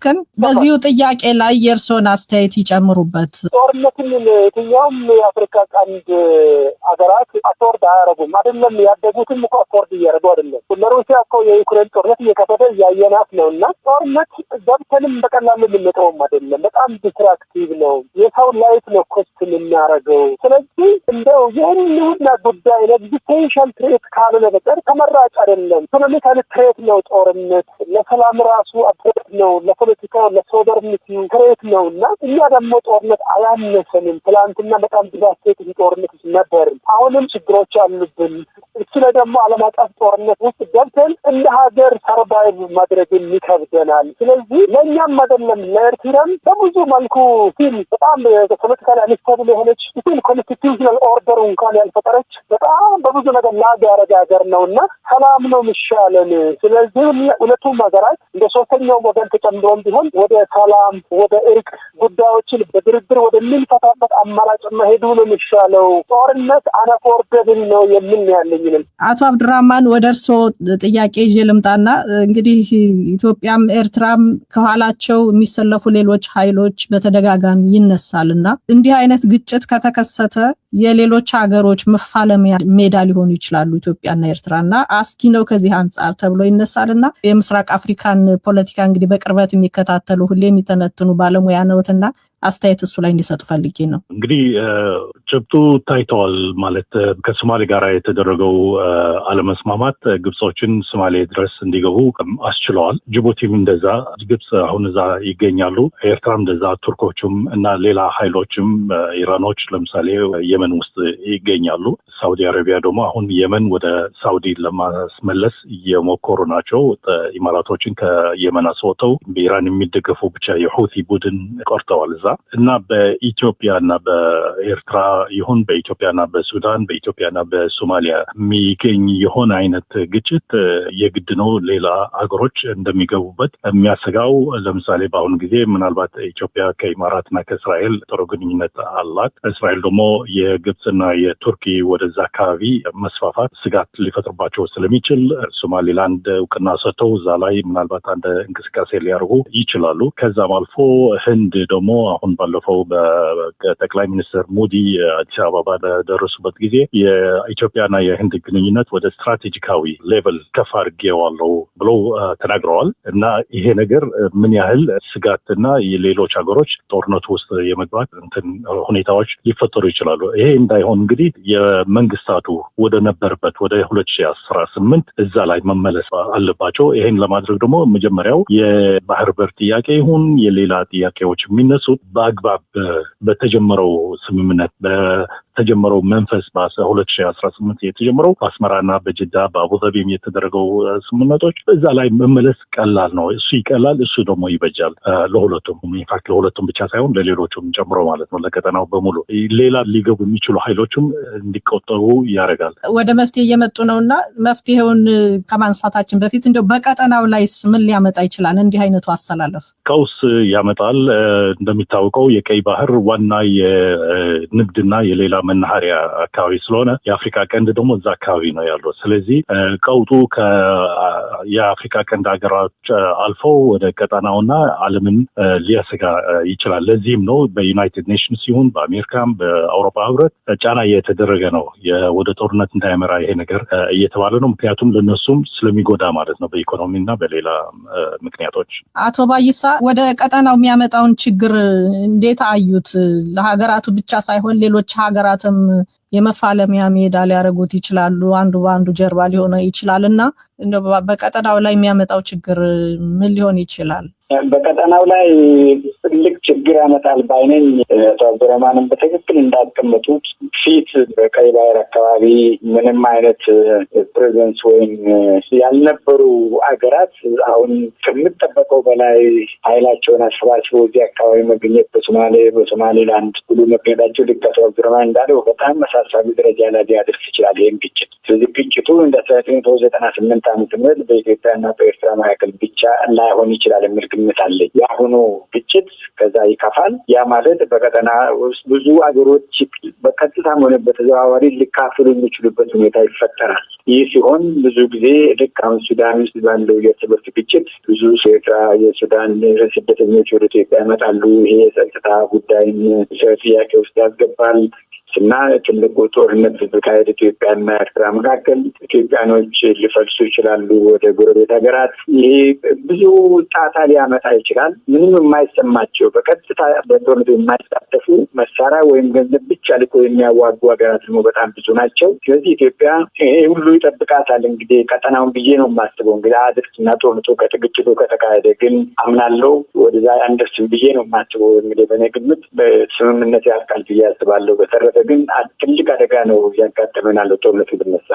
ግን በዚሁ ጥያቄ ላይ የእርስዎን አስተያየት ይጨምሩበት። ጦርነትን የትኛውም የአፍሪካ ቀንድ አገራት አፎርድ አያደርጉም። አይደለም ያደጉትም እኮ አፎርድ እያደረጉ አይደለም። ለሩሲያ እኮ የዩክሬን ጦርነት እየከፈተ እያየናት ነው እና ጦርነት ገብተንም በቀላሉ የምንተውም አይደለም። በጣም ዲስትራክቲቭ ነው። የሰው ላይፍ ነው ኮስት የሚያደርገው። ስለዚህ እንደው የህልውና ጉዳይ ለኤግዚስቴንሻል ትሬት ካልሆነ በቀር ተመራጭ አይደለም። ኢኮኖሚካል ትሬት ነው ጦርነት። ለሰላም ራሱ አፕሮት ነው። ለፖለቲካው ለሶቨርኒቲ ትሬት ነው እና እኛ ደግሞ ጦርነት አያነሰንም። ትላንትና በጣም ዲቫስቴቲቭ ጦርነት ነበር። አሁንም ችግሮች አሉብን። እሱ ላይ ደግሞ ዓለም አቀፍ ጦርነት ውስጥ ገብተን እንደ ሀገር ሰርቫይቭ ማድረግ ይከብደናል። ስለዚህ ለእኛም አይደለም ለኤርትራም በብዙ መልኩ ሲል በጣም ፖለቲካሊ አንስታብል የሆነች ኮንስቲቱሽናል ኦርደር እንኳን ያልፈጠረች በጣም በብዙ ነገር ላግ ያደረገ ሀገር ነው እና ሰላም ነው የሚሻለን። ስለዚህ ሁለቱም ሀገራት እንደ ሶስተኛው ወገን ተጨምሮም ቢሆን ወደ ሰላም ወደ እርቅ ጉዳዮችን በድርድር ወደምንፈታበት አማራጭ መሄዱ ነው የሚሻለው። ጦርነት አናፎርደብል ነው የሚል ያለኝ። አቶ አብዱራህማን ወደ እርስዎ ጥያቄ ይዤ ልምጣና እንግዲህ ኢትዮጵያም ኤርትራም ከኋላቸው የሚሰለፉ ሌሎች ኃይሎች በተደጋጋሚ ይነሳልና እንዲህ አይነት ግጭት ከተከሰተ የሌሎች ሀገሮች መፋለሚያ ሜዳ ሊሆኑ ይችላሉ ኢትዮጵያና ኤርትራና አስኪ ነው ከዚህ አንጻር ተብሎ ይነሳልና የምስራቅ አፍሪካን ፖለቲካ እንግዲህ በቅርበት የሚከታተሉ ሁሌ የሚተነትኑ ባለሙያ ነውትና አስተያየት እሱ ላይ እንዲሰጡ ፈልጌ ነው። እንግዲህ ጭብጡ ታይተዋል ማለት ከሶማሌ ጋር የተደረገው አለመስማማት ግብጾችን ሶማሌ ድረስ እንዲገቡ አስችለዋል። ጅቡቲም እንደዛ፣ ግብጽ አሁን እዛ ይገኛሉ። ኤርትራም እንደዛ፣ ቱርኮችም እና ሌላ ኃይሎችም ኢራኖች ለምሳሌ የመን ውስጥ ይገኛሉ። ሳውዲ አረቢያ ደግሞ አሁን የመን ወደ ሳውዲ ለማስመለስ እየሞከሩ ናቸው። ኢማራቶችን ከየመን አስወጥተው በኢራን የሚደገፉ ብቻ የሁቲ ቡድን ቆርጠዋል እዛ እና በኢትዮጵያና በኤርትራ ይሁን በኢትዮጵያና በሱዳን በኢትዮጵያና በሶማሊያ የሚገኝ የሆነ አይነት ግጭት የግድ ነው ሌላ ሀገሮች እንደሚገቡበት የሚያሰጋው። ለምሳሌ በአሁኑ ጊዜ ምናልባት ኢትዮጵያ ከኢማራትና ከእስራኤል ጥሩ ግንኙነት አላት። እስራኤል ደግሞ የግብፅና የቱርኪ ወደዛ አካባቢ መስፋፋት ስጋት ሊፈጥርባቸው ስለሚችል ሶማሌላንድ እውቅና ሰጥተው እዛ ላይ ምናልባት አንድ እንቅስቃሴ ሊያደርጉ ይችላሉ። ከዛም አልፎ ህንድ ደግሞ አሁን ባለፈው በጠቅላይ ሚኒስትር ሞዲ አዲስ አበባ በደረሱበት ጊዜ የኢትዮጵያና የህንድ ግንኙነት ወደ ስትራቴጂካዊ ሌቭል ከፍ አድርጌዋለሁ ብለው ተናግረዋል እና ይሄ ነገር ምን ያህል ስጋትና የሌሎች ሀገሮች ጦርነት ውስጥ የመግባት ሁኔታዎች ሊፈጠሩ ይችላሉ። ይሄ እንዳይሆን እንግዲህ የመንግስታቱ ወደ ነበርበት ወደ 2018 እዛ ላይ መመለስ አለባቸው። ይሄን ለማድረግ ደግሞ መጀመሪያው የባህር በር ጥያቄ ይሁን የሌላ ጥያቄዎች የሚነሱት በአግባብ በተጀመረው ስምምነት በተጀመረው መንፈስ በ2018 የተጀመረው በአስመራና በጅዳ በአቡዛቢም የተደረገው ስምምነቶች እዛ ላይ መመለስ ቀላል ነው። እሱ ይቀላል፣ እሱ ደግሞ ይበጃል ለሁለቱም። ኢንፋክት ለሁለቱም ብቻ ሳይሆን ለሌሎቹም ጨምሮ ማለት ነው፣ ለቀጠናው በሙሉ ሌላ ሊገቡ የሚችሉ ኃይሎችም እንዲቆጠሩ ያደርጋል። ወደ መፍትሄ እየመጡ ነውና መፍትሄውን ከማንሳታችን በፊት እንደው በቀጠናው ላይስ ምን ሊያመጣ ይችላል እንዲህ አይነቱ አሰላለፍ? ቀውስ ያመጣል። እንደሚታወቀው የቀይ ባህር ዋና የንግድና የሌላ መናኸሪያ አካባቢ ስለሆነ የአፍሪካ ቀንድ ደግሞ እዛ አካባቢ ነው ያለው። ስለዚህ ቀውጡ የአፍሪካ ቀንድ ሀገሮች አልፎ ወደ ቀጠናውና ዓለምን ሊያሰጋ ይችላል። ለዚህም ነው በዩናይትድ ኔሽንስ ሲሆን በአሜሪካም በአውሮፓ ህብረት ጫና እየተደረገ ነው ወደ ጦርነት እንዳይመራ ይሄ ነገር እየተባለ ነው። ምክንያቱም ለነሱም ስለሚጎዳ ማለት ነው በኢኮኖሚና በሌላ ምክንያቶች። አቶ ባይሳ ወደ ቀጠናው የሚያመጣውን ችግር እንዴት አዩት? ለሀገራቱ ብቻ ሳይሆን ሌሎች ሀገራትም የመፋለሚያ ሜዳ ሊያደርጉት ይችላሉ። አንዱ በአንዱ ጀርባ ሊሆን ይችላልና እንደው በቀጠናው ላይ የሚያመጣው ችግር ምን ሊሆን ይችላል? በቀጠናው ላይ ትልቅ ችግር ያመጣል ባይነኝ። አቶ አብዱራህማንም በትክክል እንዳስቀመጡት ፊት በቀይ ባህር አካባቢ ምንም አይነት ፕሬዘንስ ወይም ያልነበሩ አገራት አሁን ከሚጠበቀው በላይ ኃይላቸውን አሰባስበው እዚህ አካባቢ መገኘት በሶማሌላንድ ሁሉ መገኘታቸው ልክ አቶ አብዱራህማን እንዳለው በጣም አሳሳቢ ደረጃ ላይ ሊያደርስ ይችላል ይህም ግጭት። ስለዚህ ግጭቱ እንደ 1998 ዓመተ ምህረት በኢትዮጵያና በኤርትራ መካከል ብቻ ላይሆን ይችላል የሚል ግምት አለ። የአሁኑ ግጭት ከዛ ይከፋል። ያ ማለት በቀጠና ውስጥ ብዙ አገሮች በቀጥታም ሆነ በተዘዋዋሪ ሊካፈሉ የሚችሉበት ሁኔታ ይፈጠራል። ይህ ሲሆን ብዙ ጊዜ ልክ አሁን ሱዳን ውስጥ ባለው የእርስ በርስ ግጭት ብዙ የሱዳን ስደተኞች ወደ ኢትዮጵያ ይመጣሉ። ይሄ የጸጥታ ጉዳይን ጥያቄ ውስጥ ያስገባል እና ትልቁ ጦርነት በተካሄደ ኢትዮጵያና ኤርትራ መካከል ኢትዮጵያኖች ሊፈልሱ ይችላሉ ወደ ጎረቤት ሀገራት። ይሄ ብዙ ጣጣ ሊያመጣ ይችላል። ምንም የማይሰማቸው በቀጥታ በጦርነቱ የማይሳተፉ መሳሪያ ወይም ገንዘብ ብቻ ልኮ የሚያዋጉ ሀገራት ደግሞ በጣም ብዙ ናቸው። ስለዚህ ኢትዮጵያ ይሄ ሁሉ ይጠብቃታል። እንግዲህ ቀጠናውን ብዬ ነው የማስበው። እንግዲህ አድርግና ጦርነቱ ግጭቱ ከተካሄደ ግን አምናለሁ ወደዛ አንደርስም ብዬ ነው የማስበው። እንግዲህ በእኔ ግምት በስምምነት ያልቃል ብዬ አስባለሁ። በተረፈ ግን ትልቅ አደጋ ነው ያጋጠመናል ጦርነቱ ብነሳ።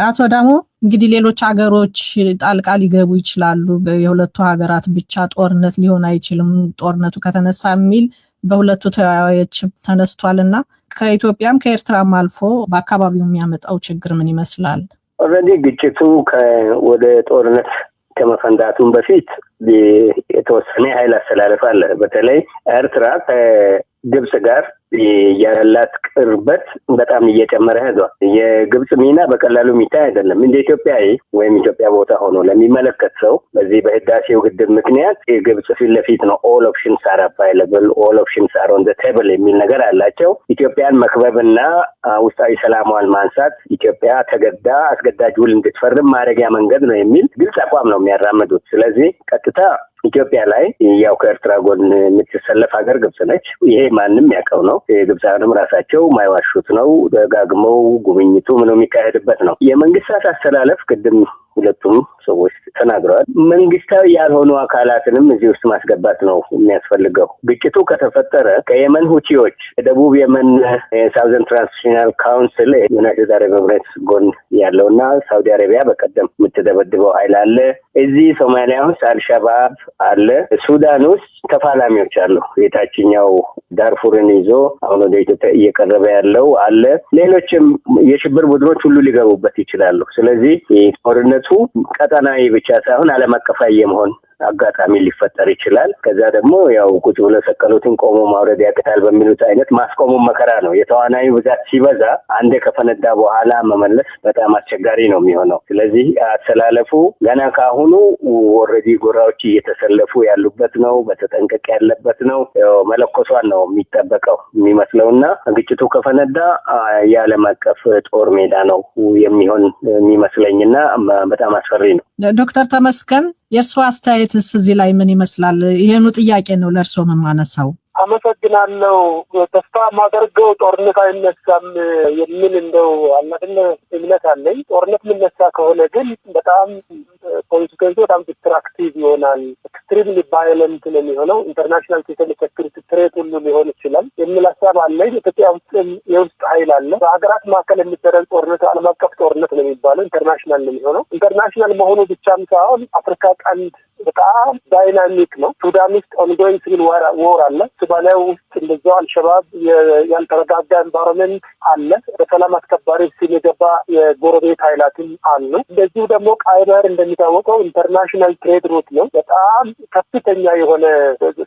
አቶ ዳሞ እንግዲህ ሌሎች ሀገሮች ጣልቃ ሊገቡ ይችላሉ። የሁለቱ ሀገራት ብቻ ጦርነት ሊሆን አይችልም ጦርነቱ ከተነሳ የሚል በሁለቱ ተወያዮች ተነስቷልና ከኢትዮጵያም ከኤርትራም አልፎ በአካባቢው የሚያመጣው ችግር ምን ይመስላል? ኦልሬዲ ግጭቱ ወደ ጦርነት ከመፈንዳቱም በፊት የተወሰነ ኃይል አስተላለፍ አለ። በተለይ ኤርትራ ከግብጽ ጋር ያላት ቅርበት በጣም እየጨመረ ሄዷል። የግብጽ ሚና በቀላሉ የሚታይ አይደለም። እንደ ኢትዮጵያዊ ወይም ኢትዮጵያ ቦታ ሆኖ ለሚመለከት ሰው በዚህ በህዳሴው ግድብ ምክንያት የግብጽ ፊት ለፊት ነው all options are available, all options are on the table የሚል ነገር አላቸው። ኢትዮጵያን መክበብና ውስጣዊ ሰላሟን ማንሳት ኢትዮጵያ ተገዳ አስገዳጅ ውል እንድትፈርም ማድረጊያ መንገድ ነው የሚል ግልጽ አቋም ነው የሚያራምዱት። ስለዚህ ቀጥታ ኢትዮጵያ ላይ ያው ከኤርትራ ጎን የምትሰለፍ ሀገር ግብጽ ነች። ይሄ ማንም ያውቀው ነው። የግብጻውያንም ራሳቸው ማይዋሹት ነው። ደጋግመው ጉብኝቱ ምንም የሚካሄድበት ነው። የመንግስታት አስተላለፍ ቅድም ሁለቱም ሰዎች ተናግረዋል። መንግስታዊ ያልሆኑ አካላትንም እዚህ ውስጥ ማስገባት ነው የሚያስፈልገው። ግጭቱ ከተፈጠረ ከየመን ሁቲዎች ደቡብ የመን ሳውዘርን ትራንዚሽናል ካውንስል ዩናይትድ አረብ ኤሚሬትስ ጎን ያለውና ሳውዲ አረቢያ በቀደም የምትደበድበው ኃይል አለ። እዚህ ሶማሊያ ውስጥ አልሸባብ አለ። ሱዳን ውስጥ ተፋላሚዎች አሉ። የታችኛው ዳርፉርን ይዞ አሁን ወደ ኢትዮጵያ እየቀረበ ያለው አለ። ሌሎችም የሽብር ቡድኖች ሁሉ ሊገቡበት ይችላሉ። ስለዚህ ጦርነቱ ቀጠናዊ ብቻ ሳይሆን ዓለም አቀፋዊ የመሆን አጋጣሚ ሊፈጠር ይችላል። ከዛ ደግሞ ያው ቁጭ ብሎ ሰቀሉትን ቆሞ ማውረድ ያቅታል በሚሉት አይነት ማስቆሙ መከራ ነው። የተዋናዩ ብዛት ሲበዛ አንዴ ከፈነዳ በኋላ መመለስ በጣም አስቸጋሪ ነው የሚሆነው። ስለዚህ አሰላለፉ ገና ካሁኑ ኦልሬዲ ጎራዎች እየተሰለፉ ያሉበት ነው። በተጠንቀቅ ያለበት ነው። መለኮሷን ነው የሚጠበቀው የሚመስለውና ግጭቱ ከፈነዳ የዓለም አቀፍ ጦር ሜዳ ነው የሚሆን የሚመስለኝና በጣም አስፈሪ ነው። ዶክተር ተመስገን የእርሶ አስተያየትስ እዚህ ላይ ምን ይመስላል? ይሄኑ ጥያቄ ነው ለእርሶ የማነሳው። አመሰግናለሁ። ተስፋ ማደርገው ጦርነት አይነሳም የሚል እንደው አላደለ እምነት አለኝ። ጦርነት ምንነሳ ከሆነ ግን በጣም ኮንሲኩዌንሱ በጣም ዲስትራክቲቭ ይሆናል። ኤክስትሪምሊ ቫዮለንት ነው የሚሆነው። ኢንተርናሽናል ሴኩሪቲ ትሬት ሁሉ ሊሆን ይችላል የሚል ሀሳብ አለኝ። ኢትዮጵያ ውስጥ የውስጥ ኃይል አለ። በሀገራት መካከል የሚደረግ ጦርነት ዓለም አቀፍ ጦርነት ነው የሚባለው። ኢንተርናሽናል ነው የሚሆነው። ኢንተርናሽናል መሆኑ ብቻም ሳይሆን አፍሪካ ቀንድ በጣም ዳይናሚክ ነው። ሱዳን ውስጥ ኦንጎይንግ ሲቪል ዋር አለ። ሶማሊያ ውስጥ እንደዛው አልሸባብ ያልተረጋጋ ኤንቫይሮንመንት አለ። በሰላም አስከባሪ ሲል የገባ የጎረቤት ኃይላትም አሉ። እንደዚሁ ደግሞ ቀይ ባህር እንደሚታወቀው ኢንተርናሽናል ትሬድ ሩት ነው። በጣም ከፍተኛ የሆነ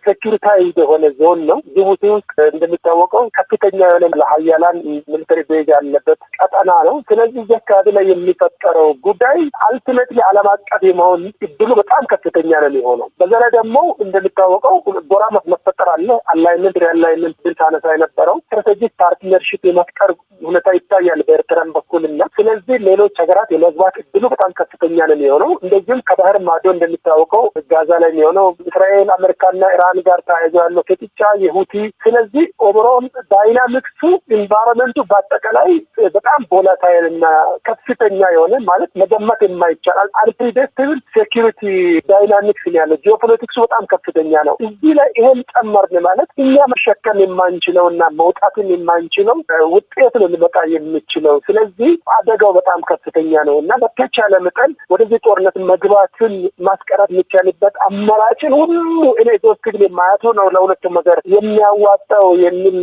ሴኩሪታይዝድ የሆነ ዞን ነው። ጅቡቲ ውስጥ እንደሚታወቀው ከፍተኛ የሆነ ለሀያላን ሚሊተሪ ቤዝ ያለበት ቀጠና ነው። ስለዚህ እዚህ አካባቢ ላይ የሚፈጠረው ጉዳይ አልቲሜትሊ ዓለም አቀፍ የመሆን እድሉ በጣም ከፍተኛ ነው የሚሆነው። በዛ ላይ ደግሞ እንደሚታወቀው ጎራ መፈጠር አለ። አላይመንት ሪአላይመንት ብል ታነሳ የነበረው ስትራቴጂክ ፓርትነርሺፕ የመፍጠር ሁኔታ ይታያል በኤርትራም በኩልና ስለዚህ ሌሎች ሀገራት የመግባት እድሉ በጣም ከፍተኛ ነው የሚሆነው። እንደዚሁም ከባህር ማዶ እንደሚታወቀው ጋዛ ላይ የሚሆነው እስራኤል አሜሪካና ኢራን ጋር ተያይዞ ያለው ፍጥጫ የሁቲ ስለዚህ ኦቨርኦል ዳይናሚክሱ ኢንቫይሮንመንቱ በአጠቃላይ በጣም ቮላታይል እና ከፍተኛ የሆነ ማለት መገመት የማይቻል አንፕሪዲክተብል ሴኩሪቲ ዳይናሚክስ ያለው ጂኦፖለቲክሱ በጣም ከፍተኛ ነው። እዚህ ላይ ይሄን ጨመርን ማለት እኛ መሸከም የማንችለውና መውጣትን የማንችለው ውጤት ነው ሊመጣ የሚችለው። ስለዚህ አደጋው በጣም ከፍተኛ ነው እና በተቻለ መጠን ወደዚህ ጦርነት መግባትን ማስቀረት የሚቻልበት አማራጭን ሁሉ እኔ ዶክትሪን የማያቱ ነው ለሁለቱም ሀገር የሚያዋጣው የሚል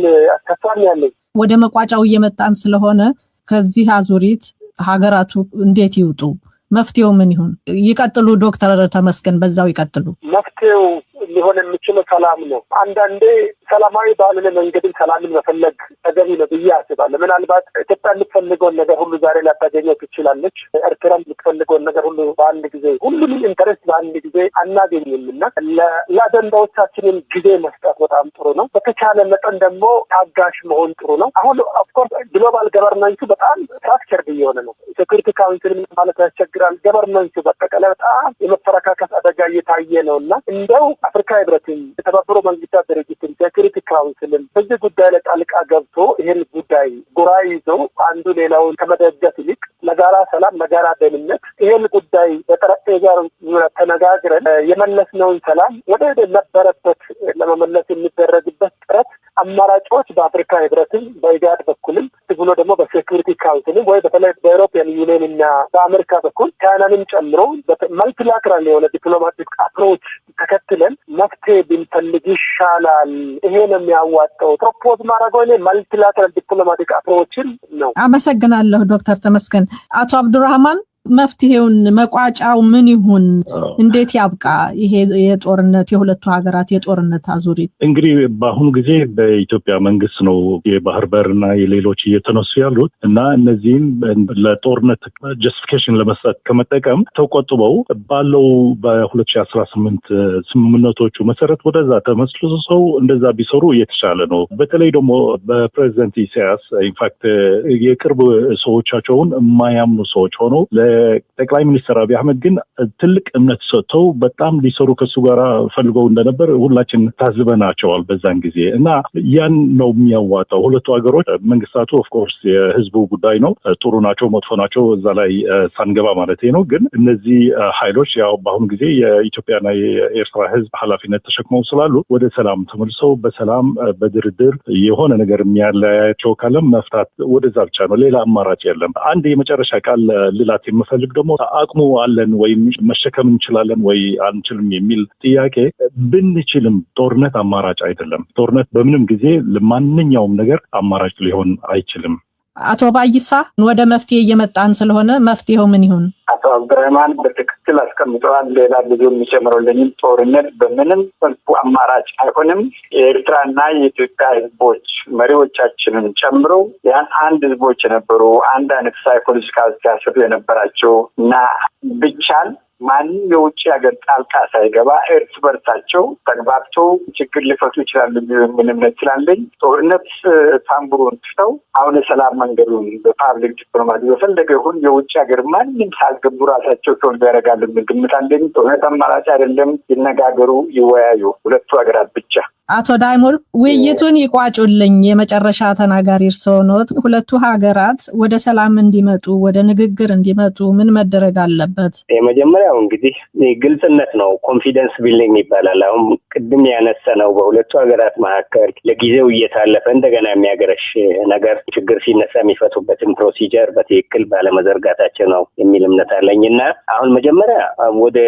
ተስፋ ያለኝ። ወደ መቋጫው እየመጣን ስለሆነ ከዚህ አዙሪት ሀገራቱ እንዴት ይውጡ? መፍትሄው ምን ይሁን? ይቀጥሉ ዶክተር ተመስገን በዛው ይቀጥሉ። መፍትሄው ሊሆን የሚችለው ሰላም ነው። አንዳንዴ ሰላማዊ ባልሆነ መንገድም ሰላምን መፈለግ ተገቢ ነው ብዬ አስባለሁ። ምናልባት ኢትዮጵያ የምትፈልገውን ነገር ሁሉ ዛሬ ላታገኘው ትችላለች። ኤርትራ የምትፈልገውን ነገር ሁሉ በአንድ ጊዜ ሁሉንም ኢንተረስት በአንድ ጊዜ አናገኝም እና ለአጀንዳዎቻችንን ጊዜ መስጠት በጣም ጥሩ ነው። በተቻለ መጠን ደግሞ ታጋሽ መሆን ጥሩ ነው። አሁን ኦፍኮርስ ግሎባል ገቨርናንሱ በጣም ፍራክቸርድ እየሆነ ነው። ሴኩሪቲ ካውንስል ማለት ያስቸግራል። ገቨርናንሱ በጠቃላይ በጣም የመፈረካከስ አደጋ እየታየ ነው እና እንደው አፍሪካ ህብረትም የተባበሩ መንግስታት ድርጅትም ሴኩሪቲ ካውንስልም በዚህ ጉዳይ ላይ ጣልቃ ገብቶ ይህን ጉዳይ ጉራ ይዘው አንዱ ሌላውን ከመደገፍ ይልቅ ለጋራ ሰላም፣ ለጋራ ደህንነት ይህን ጉዳይ በጠረጴዛ ዙሪያ ተነጋግረን የመለስነውን ሰላም ወደ ነበረበት ለመመለስ የሚደረግበት ጥረት አማራጮች በአፍሪካ ህብረትም በኢጋድ በኩልም ብሎ ደግሞ በሴኩሪቲ ካውንስልም ወይ በተለይ በአውሮፓን ዩኒየን እና በአሜሪካ በኩል ቻይናንም ጨምሮ መልቲላተራል የሆነ ዲፕሎማቲክ አፕሮች ተከትለን መፍትሄ ብንፈልግ ይሻላል። ይሄ ነው የሚያዋጣው። ፕሮፖዝ ማድረገው እኔ መልቲላተራል ዲፕሎማቲክ አፕሮችን ነው። አመሰግናለሁ ዶክተር ተመስገን። አቶ አብዱራህማን መፍትሄውን መቋጫው ምን ይሁን? እንዴት ያብቃ ይሄ የጦርነት የሁለቱ ሀገራት የጦርነት አዙሪት? እንግዲህ በአሁኑ ጊዜ በኢትዮጵያ መንግስት ነው የባህር በርና የሌሎች እየተነሱ ያሉት እና እነዚህም ለጦርነት ጀስቲፊኬሽን ለመስጠት ከመጠቀም ተቆጥበው ባለው በ2018 ስምምነቶቹ መሰረት ወደዛ ተመስርተው እንደዛ ቢሰሩ እየተሻለ ነው። በተለይ ደግሞ በፕሬዚደንት ኢሳያስ ኢንፋክት የቅርብ ሰዎቻቸውን የማያምኑ ሰዎች ሆነው ጠቅላይ ሚኒስትር አብይ አህመድ ግን ትልቅ እምነት ሰጥተው በጣም ሊሰሩ ከሱ ጋር ፈልገው እንደነበር ሁላችን ታዝበናቸዋል በዛን ጊዜ እና ያን ነው የሚያዋጣው። ሁለቱ ሀገሮች መንግስታቱ ኦፍኮርስ የህዝቡ ጉዳይ ነው፣ ጥሩ ናቸው መጥፎ ናቸው እዛ ላይ ሳንገባ ማለት ነው። ግን እነዚህ ኃይሎች ያው በአሁኑ ጊዜ የኢትዮጵያና የኤርትራ ህዝብ ኃላፊነት ተሸክመው ስላሉ ወደ ሰላም ተመልሰው በሰላም በድርድር የሆነ ነገር የሚያለያያቸው ካለም መፍታት ወደዛ ብቻ ነው፣ ሌላ አማራጭ የለም። አንድ የመጨረሻ ቃል ልላት የምፈልግ ደግሞ አቅሙ አለን ወይም መሸከም እንችላለን ወይ አንችልም የሚል ጥያቄ ብንችልም ጦርነት አማራጭ አይደለም። ጦርነት በምንም ጊዜ ለማንኛውም ነገር አማራጭ ሊሆን አይችልም። አቶ ባይሳ ወደ መፍትሄ እየመጣን ስለሆነ መፍትሄው ምን ይሁን? አቶ አብዱራህማን በትክክል አስቀምጠዋል። ሌላ ብዙ የሚጨምረውልኝም ጦርነት በምንም መልኩ አማራጭ አይሆንም። የኤርትራና የኢትዮጵያ ህዝቦች መሪዎቻችንን ጨምሮ ያን አንድ ህዝቦች የነበሩ አንድ አይነት ሳይኮሎጂካ አስተሳሰብ የነበራቸው እና ብቻን ማንም የውጭ ሀገር ጣልቃ ሳይገባ እርስ በርሳቸው ተግባብተው ችግር ሊፈቱ ይችላሉ ምን እምነት ስላለኝ ጦርነት ታምቡሩን ትተው አሁን የሰላም መንገዱን በፓብሊክ ዲፕሎማሲ በፈለገ ይሁን የውጭ ሀገር ማንም ሳልገቡ ራሳቸው ሶልቭ ያደርጋሉ ግምት አለኝ። ጦርነት አማራጭ አይደለም። ይነጋገሩ፣ ይወያዩ ሁለቱ ሀገራት ብቻ። አቶ ዳይሞር ውይይቱን ይቋጩልኝ። የመጨረሻ ተናጋሪ እርስዎ ኖት። ሁለቱ ሀገራት ወደ ሰላም እንዲመጡ ወደ ንግግር እንዲመጡ ምን መደረግ አለበት? የመጀመሪያው እንግዲህ ግልጽነት ነው። ኮንፊደንስ ቢልዲንግ ይባላል። አሁን ቅድም ያነሳነው በሁለቱ ሀገራት መካከል ለጊዜው እየታለፈ እንደገና የሚያገረሽ ነገር ችግር ሲነሳ የሚፈቱበትን ፕሮሲጀር በትክክል ባለመዘርጋታቸው ነው የሚል እምነት አለኝና አሁን መጀመሪያ ወደ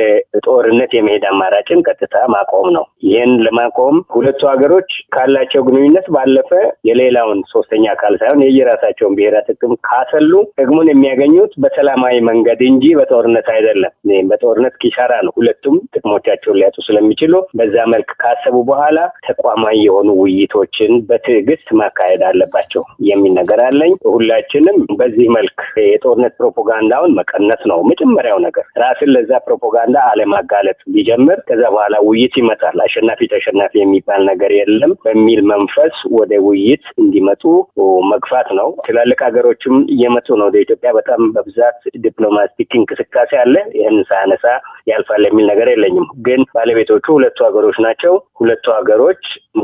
ጦርነት የመሄድ አማራጭን ቀጥታ ማቆም ነው። ይህን ለማቆም ሁለቱ ሀገሮች ካላቸው ግንኙነት ባለፈ የሌላውን ሶስተኛ አካል ሳይሆን የየራሳቸውን ብሔራዊ ጥቅም ካሰሉ ጥቅሙን የሚያገኙት በሰላማዊ መንገድ እንጂ በጦርነት አይደለም። በጦርነት ኪሳራ ነው። ሁለቱም ጥቅሞቻቸውን ሊያጡ ስለሚችሉ በዛ መልክ ካሰቡ በኋላ ተቋማዊ የሆኑ ውይይቶችን በትዕግስት ማካሄድ አለባቸው የሚል ነገር አለኝ። ሁላችንም በዚህ መልክ የጦርነት ፕሮፓጋንዳውን መቀነስ ነው መጀመሪያው ነገር። ራስን ለዛ ፕሮፓጋንዳ አለማጋለጥ ቢጀምር ከዛ በኋላ ውይይት ይመጣል። አሸናፊ ተሸናፊ የሚባል ነገር የለም በሚል መንፈስ ወደ ውይይት እንዲመጡ መግፋት ነው። ትላልቅ ሀገሮችም እየመጡ ነው ወደ ኢትዮጵያ። በጣም በብዛት ዲፕሎማቲክ እንቅስቃሴ አለ። ይህን ሳያነሳ ያልፋል የሚል ነገር የለኝም። ግን ባለቤቶቹ ሁለቱ ሀገሮች ናቸው። ሁለቱ ሀገሮች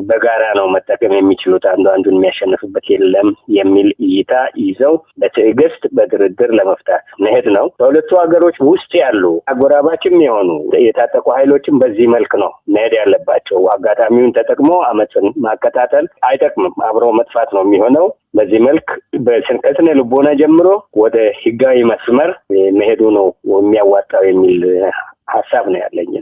በጋራ ነው መጠቀም የሚችሉት። አንዱን የሚያሸንፍበት የለም የሚል እይታ ይዘው በትዕግስት በድርድር ለመፍታት መሄድ ነው። በሁለቱ ሀገሮች ውስጥ ያሉ አጎራባችም የሆኑ የታጠቁ ኃይሎችም በዚህ መልክ ነው መሄድ ያለባቸው። አጋጣሚውን ተጠቅሞ አመፅን ማቀጣጠል አይጠቅምም፣ አብሮ መጥፋት ነው የሚሆነው። በዚህ መልክ በስነ ልቦና ጀምሮ ወደ ህጋዊ መስመር መሄዱ ነው የሚያዋጣው የሚል ሀሳብ ነው ያለኝ።